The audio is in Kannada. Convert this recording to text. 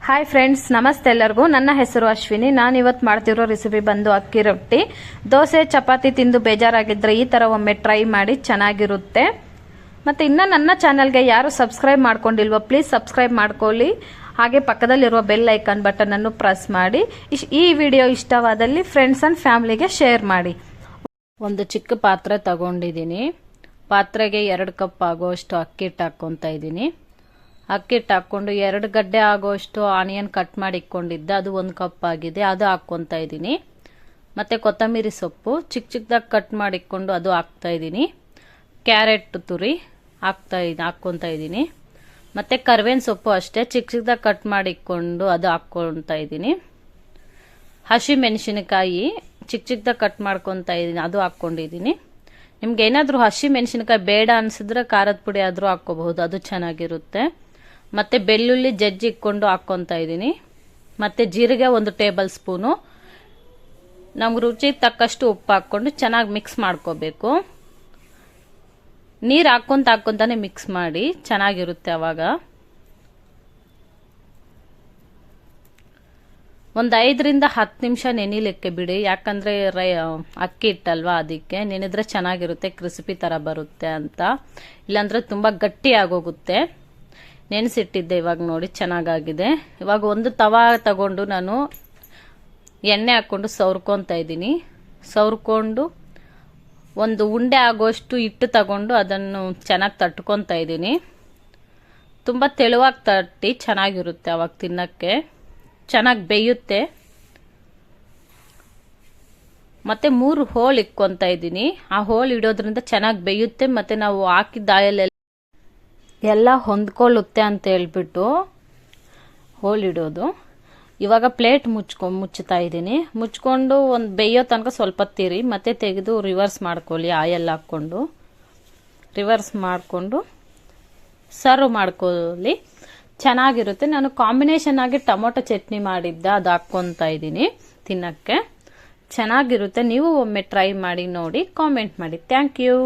ಹಾಯ್ ಫ್ರೆಂಡ್ಸ್, ನಮಸ್ತೆ ಎಲ್ಲರಿಗೂ. ನನ್ನ ಹೆಸರು ಅಶ್ವಿನಿ. ನಾನು ಇವತ್ತು ಮಾಡ್ತಿರೋ ರೆಸಿಪಿ ಬಂದು ಅಕ್ಕಿ ರೊಟ್ಟಿ. ದೋಸೆ ಚಪಾತಿ ತಿಂದು ಬೇಜಾರಾಗಿದ್ದರೆ ಈ ಥರ ಒಮ್ಮೆ ಟ್ರೈ ಮಾಡಿ, ಚೆನ್ನಾಗಿರುತ್ತೆ. ಮತ್ತು ಇನ್ನು ನನ್ನ ಚಾನಲ್ಗೆ ಯಾರು ಸಬ್ಸ್ಕ್ರೈಬ್ ಮಾಡ್ಕೊಂಡಿಲ್ವೋ ಪ್ಲೀಸ್ ಸಬ್ಸ್ಕ್ರೈಬ್ ಮಾಡ್ಕೊಳ್ಳಿ. ಹಾಗೆ ಪಕ್ಕದಲ್ಲಿರುವ ಬೆಲ್ ಐಕಾನ್ ಬಟನನ್ನು ಪ್ರೆಸ್ ಮಾಡಿ. ಈ ವಿಡಿಯೋ ಇಷ್ಟವಾದಲ್ಲಿ ಫ್ರೆಂಡ್ಸ್ ಆ್ಯಂಡ್ ಫ್ಯಾಮಿಲಿಗೆ ಶೇರ್ ಮಾಡಿ. ಒಂದು ಚಿಕ್ಕ ಪಾತ್ರೆ ತಗೊಂಡಿದ್ದೀನಿ. ಪಾತ್ರೆಗೆ 2 ಕಪ್ ಆಗೋಷ್ಟು ಅಕ್ಕಿ ಹಿಟ್ಟು ಹಾಕ್ಕೊತಾ ಇದ್ದೀನಿ. ಅಕ್ಕಿ ಹಿಟ್ಟು ಹಾಕ್ಕೊಂಡು 2 ಗಡ್ಡೆ ಆಗೋಷ್ಟು ಆನಿಯನ್ ಕಟ್ ಮಾಡಿ ಇಟ್ಕೊಂಡಿದ್ದೆ, ಅದು 1 ಕಪ್ ಆಗಿದೆ, ಅದು ಹಾಕ್ಕೊತಾ ಇದ್ದೀನಿ. ಮತ್ತು ಕೊತ್ತಂಬರಿ ಸೊಪ್ಪು ಚಿಕ್ಕದಾಗಿ ಕಟ್ ಮಾಡಿ ಇಟ್ಕೊಂಡು ಅದು ಹಾಕ್ತಾ ಇದ್ದೀನಿ. ಕ್ಯಾರೆಟ್ ತುರಿ ಹಾಕ್ಕೊತಾ ಇದ್ದೀನಿ. ಮತ್ತು ಕರಿಬೇವಿನ ಸೊಪ್ಪು ಅಷ್ಟೇ ಚಿಕ್ಕದಾಗಿ ಕಟ್ ಮಾಡಿ ಇಟ್ಕೊಂಡು ಅದು ಹಾಕ್ಕೊತಾ ಇದ್ದೀನಿ. ಹಸಿ ಮೆಣಸಿನಕಾಯಿ ಚಿಕ್ಕದಾಗಿ ಕಟ್ ಮಾಡ್ಕೊತಾ ಇದ್ದೀನಿ, ಅದು ಹಾಕ್ಕೊಂಡಿದ್ದೀನಿ. ನಿಮ್ಗೆ ಏನಾದರೂ ಹಸಿ ಮೆಣಸಿನಕಾಯಿ ಬೇಡ ಅನ್ಸಿದ್ರೆ ಖಾರದ ಪುಡಿ ಆದರೂ ಹಾಕ್ಕೋಬಹುದು, ಅದು ಚೆನ್ನಾಗಿರುತ್ತೆ. ಮತ್ತು ಬೆಳ್ಳುಳ್ಳಿ ಜಜ್ಜಿ ಇಟ್ಕೊಂಡು ಹಾಕ್ಕೊತಾ ಇದ್ದೀನಿ. ಮತ್ತು ಜೀರಿಗೆ 1 ಟೇಬಲ್ ಸ್ಪೂನು, ನಮ್ಗೆ ರುಚಿಗೆ ತಕ್ಕಷ್ಟು ಉಪ್ಪು ಹಾಕ್ಕೊಂಡು ಚೆನ್ನಾಗಿ ಮಿಕ್ಸ್ ಮಾಡ್ಕೋಬೇಕು. ನೀರು ಹಾಕ್ಕೊಂತಾನೆ ಮಿಕ್ಸ್ ಮಾಡಿ, ಚೆನ್ನಾಗಿರುತ್ತೆ. ಅವಾಗ ಒಂದು 5 ರಿಂದ 10 ನಿಮಿಷ ನೆನಿಲಿಕ್ಕೆ ಬಿಡಿ, ಯಾಕಂದರೆ ಅಕ್ಕಿ ಹಿಟ್ಟಲ್ವಾ, ಅದಕ್ಕೆ ನೆನೆದ್ರೆ ಚೆನ್ನಾಗಿರುತ್ತೆ, ಕ್ರಿಸ್ಪಿ ಥರ ಬರುತ್ತೆ ಅಂತ. ಇಲ್ಲಾಂದರೆ ತುಂಬ ಗಟ್ಟಿ ಆಗೋಗುತ್ತೆ. ನೆನೆಸಿಟ್ಟಿದ್ದೆ, ಇವಾಗ ನೋಡಿ ಚೆನ್ನಾಗಾಗಿದೆ. ಇವಾಗ ಒಂದು ತವಾ ತಗೊಂಡು ನಾನು ಎಣ್ಣೆ ಹಾಕ್ಕೊಂಡು ಸವರ್ಕೊತಾ ಇದ್ದೀನಿ. ಸವರ್ಕೊಂಡು ಒಂದು ಉಂಡೆ ಆಗೋಷ್ಟು ಹಿಟ್ಟು ತಗೊಂಡು ಅದನ್ನು ಚೆನ್ನಾಗಿ ತಟ್ಕೊತಾ ಇದ್ದೀನಿ. ತುಂಬ ತೆಳುವಾಗಿ ತಟ್ಟಿ ಚೆನ್ನಾಗಿರುತ್ತೆ, ಅವಾಗ ತಿನ್ನಕ್ಕೆ ಚೆನ್ನಾಗಿ ಬೇಯುತ್ತೆ. ಮತ್ತು 3 ಹೋಲ್ ಇಕ್ಕೊತಾ ಇದ್ದೀನಿ. ಆ ಹೋಲ್ ಇಡೋದ್ರಿಂದ ಚೆನ್ನಾಗಿ ಬೇಯುತ್ತೆ, ಮತ್ತು ನಾವು ಹಾಕಿದ್ದ ಆಯಿಲ್ ಎಲ್ಲ ಹೊಂದ್ಕೊಳ್ಳುತ್ತೆ ಅಂತ ಹೇಳ್ಬಿಟ್ಟು ಹೋಲ್ ಇಡೋದು. ಇವಾಗ ಪ್ಲೇಟ್ ಮುಚ್ಚುತ್ತಾ ಇದ್ದೀನಿ. ಮುಚ್ಕೊಂಡು ಒಂದು ಬೇಯೋ ತನಕ ಸ್ವಲ್ಪ ತೀರಿ, ಮತ್ತೆ ತೆಗೆದು ರಿವರ್ಸ್ ಮಾಡ್ಕೊಳ್ಳಿ. ಆಯಿಲ್ ಹಾಕ್ಕೊಂಡು ರಿವರ್ಸ್ ಮಾಡಿಕೊಂಡು ಸರ್ವ್ ಮಾಡ್ಕೊಳ್ಳಿ, ಚೆನ್ನಾಗಿರುತ್ತೆ. ನಾನು ಕಾಂಬಿನೇಷನ್ ಆಗಿ ಟೊಮೊಟೊ ಚಟ್ನಿ ಮಾಡಿದ್ದೆ, ಅದು ಹಾಕ್ಕೊತಾ ಇದ್ದೀನಿ ತಿನ್ನಕ್ಕೆ. ಚೆನ್ನಾಗಿರುತ್ತೆ. ನೀವು ಒಮ್ಮೆ ಟ್ರೈ ಮಾಡಿ ನೋಡಿ, ಕಾಮೆಂಟ್ ಮಾಡಿ. Thank you.